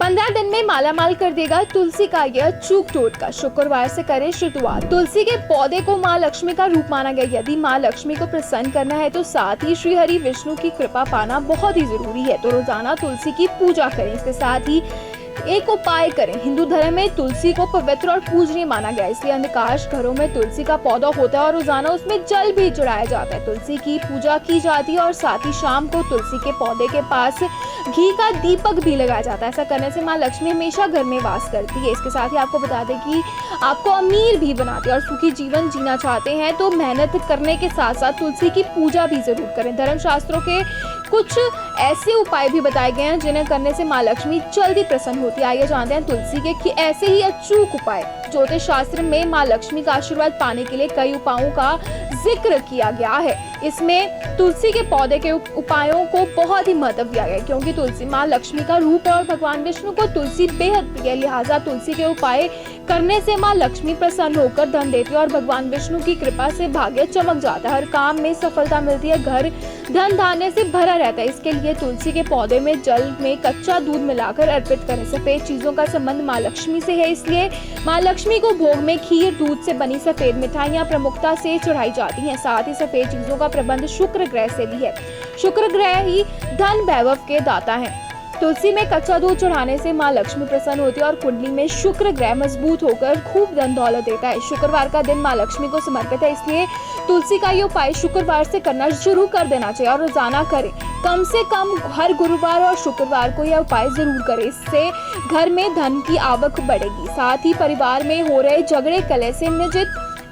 15 दिन में मालामाल कर देगा तुलसी का यह चूक टोटका। शुक्रवार से करें शुरुआत। तुलसी के पौधे को माँ लक्ष्मी का रूप माना गया। यदि माँ लक्ष्मी को प्रसन्न करना है तो साथ ही श्री हरि विष्णु की कृपा पाना बहुत ही जरूरी है। तो रोजाना तुलसी की पूजा करें। इसके साथ ही एक उपाय करें। हिंदू धर्म में तुलसी को पवित्र और पूजनीय माना गया, इसलिए अधिकांश घरों में तुलसी का पौधा होता है और रोजाना उसमें जल भी चढ़ाया जाता है। तुलसी की पूजा की जाती है और साथ ही शाम को तुलसी के पौधे के पास घी का दीपक भी लगाया जाता है। ऐसा करने से माँ लक्ष्मी हमेशा घर में वास करती है। इसके साथ ही आपको बता दें कि आपको अमीर भी बनाते हैं और सुखी जीवन जीना चाहते हैं तो मेहनत करने के साथ साथ तुलसी की पूजा भी जरूर करें। धर्मशास्त्रों के कुछ ऐसे उपाय भी बताए गए हैं जिन्हें करने से माँ लक्ष्मी जल्दी प्रसन्न होती है। आइए जानते हैं तुलसी के कि ऐसे ही अचूक उपाय। ज्योतिष शास्त्र में माँ लक्ष्मी का आशीर्वाद पाने के लिए कई उपायों का जिक्र किया गया है। इसमें तुलसी के पौधे के उपायों को बहुत ही महत्व दिया गया है, क्योंकि तुलसी माँ लक्ष्मी का रूप है और भगवान विष्णु को तुलसी बेहद प्रिय है। लिहाजा तुलसी के उपाय करने से माँ लक्ष्मी प्रसन्न होकर धन देती है और भगवान विष्णु की कृपा से भाग्य चमक जाता है। हर काम में सफलता मिलती है, घर धन धान्य से भरा रहता है। इसके लिए तुलसी के पौधे में जल में कच्चा दूध मिलाकर अर्पित करें। सफेद चीजों का संबंध माँ लक्ष्मी से है, इसलिए माँ लक्ष्मी को भोग में खीर, दूध से बनी सफेद मिठाइयाँ प्रमुखता से चढ़ाई जाती हैं। साथ ही सफेद चीजों का प्रबंध शुक्र ग्रह से भी है। शुक्र ग्रह ही धन वैभव के दाता है। तुलसी में कच्चा दूध चढ़ाने से माँ लक्ष्मी प्रसन्न होती है और कुंडली में शुक्र ग्रह मजबूत होकर खूब धन दौलत देता है। शुक्रवार का दिन माँ लक्ष्मी को समर्पित है, इसलिए तुलसी का ये उपाय शुक्रवार से करना शुरू कर देना चाहिए और रोजाना करें। कम से कम हर गुरुवार और शुक्रवार को यह उपाय जरूर करें। इससे घर में धन की आवक बढ़ेगी, साथ ही परिवार में हो रहे झगड़े कलह से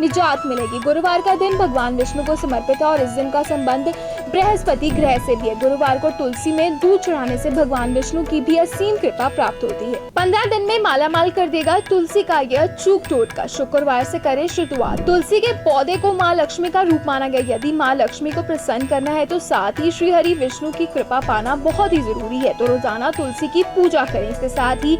निजात मिलेगी। गुरुवार का दिन भगवान विष्णु को समर्पित है और इस दिन का संबंध बृहस्पति ग्रह से भी है। गुरुवार को तुलसी में दूध चढ़ाने से भगवान विष्णु की भी असीम कृपा प्राप्त होती है। 15 दिन में मालामाल कर देगा तुलसी का यह चूक टोटका। शुक्रवार से करें शुरुआत। तुलसी के पौधे को माँ लक्ष्मी का रूप माना गया। यदि माँ लक्ष्मी को प्रसन्न करना है तो साथ ही श्री हरि विष्णु की कृपा पाना बहुत ही जरूरी है। तो रोजाना तुलसी की पूजा करें। इसके साथ ही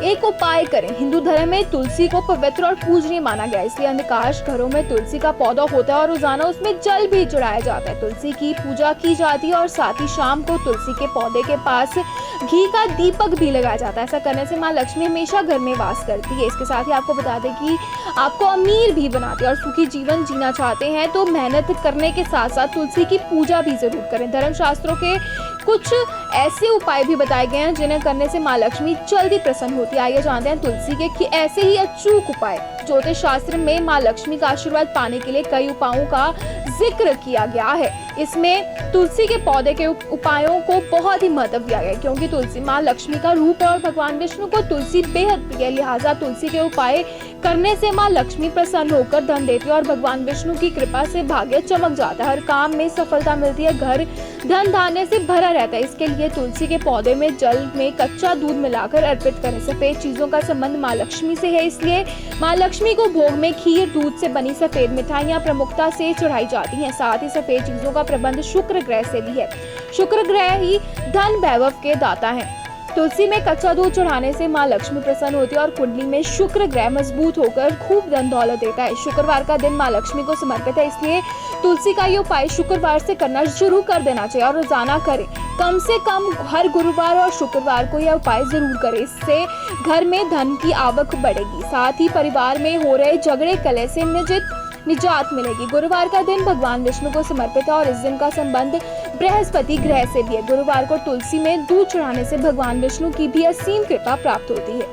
एक उपाय करें। हिंदू धर्म में तुलसी को पवित्र और पूजनीय माना गया, इसलिए अधिकांश घरों में तुलसी का पौधा होता है और रोजाना उसमें जल भी चढ़ाया जाता है। तुलसी की पूजा की जाती है और साथ ही शाम को तुलसी के पौधे के पास घी का दीपक भी लगाया जाता है। ऐसा करने से माँ लक्ष्मी हमेशा घर में वास करती है। इसके साथ ही आपको बता दें कि आपको अमीर भी बनाते हैं और सुखी जीवन जीना चाहते हैं तो मेहनत करने के साथ साथ तुलसी की पूजा भी जरूर करें। धर्मशास्त्रों के कुछ ऐसे उपाय भी बताए गए हैं जिन्हें करने से माँ लक्ष्मी जल्दी प्रसन्न होती है। आइए जानते हैं तुलसी के कि ऐसे ही अचूक उपाय। ज्योतिष शास्त्र में माँ लक्ष्मी का आशीर्वाद पाने के लिए कई उपायों का जिक्र किया गया है। इसमें तुलसी के पौधे के उपायों को बहुत ही महत्व दिया गया है, क्योंकि तुलसी माँ लक्ष्मी का रूप है और भगवान विष्णु को तुलसी बेहद प्रिय है। लिहाजा तुलसी के उपाय करने से माँ लक्ष्मी प्रसन्न होकर धन देती है और भगवान विष्णु की कृपा से भाग्य चमक जाता है। हर काम में सफलता मिलती है, घर धन धान्य से भरा रहता है। इसके लिए तुलसी के पौधे में जल में कच्चा दूध मिलाकर अर्पित करें। सफेद चीजों का संबंध माँ लक्ष्मी से है, इसलिए माँ लक्ष्मी को भोग में खीर, दूध से बनी सफेद मिठाइयाँ प्रमुखता से चढ़ाई जाती हैं। साथ ही सफेद चीजों का प्रबंध शुक्र ग्रह से भी है। शुक्र ग्रह ही धन वैभव के दाता है। तुलसी में कच्चा दूध चढ़ाने से माँ लक्ष्मी प्रसन्न होती है और कुंडली में शुक्र ग्रह मजबूत होकर खूब धन दौलत देता है। शुक्रवार का दिन माँ लक्ष्मी को समर्पित है, इसलिए तुलसी का ये उपाय शुक्रवार से करना शुरू कर देना चाहिए और रोजाना करें। कम से कम हर गुरुवार और शुक्रवार को यह उपाय जरूर करें। इससे घर में धन की आवक बढ़ेगी, साथ ही परिवार में हो रहे झगड़े कलह से निजात मिलेगी। गुरुवार का दिन भगवान विष्णु को समर्पित है और इस दिन का संबंध बृहस्पति ग्रह से भी है। गुरुवार को तुलसी में दूध चढ़ाने से भगवान विष्णु की भी असीम कृपा प्राप्त होती है।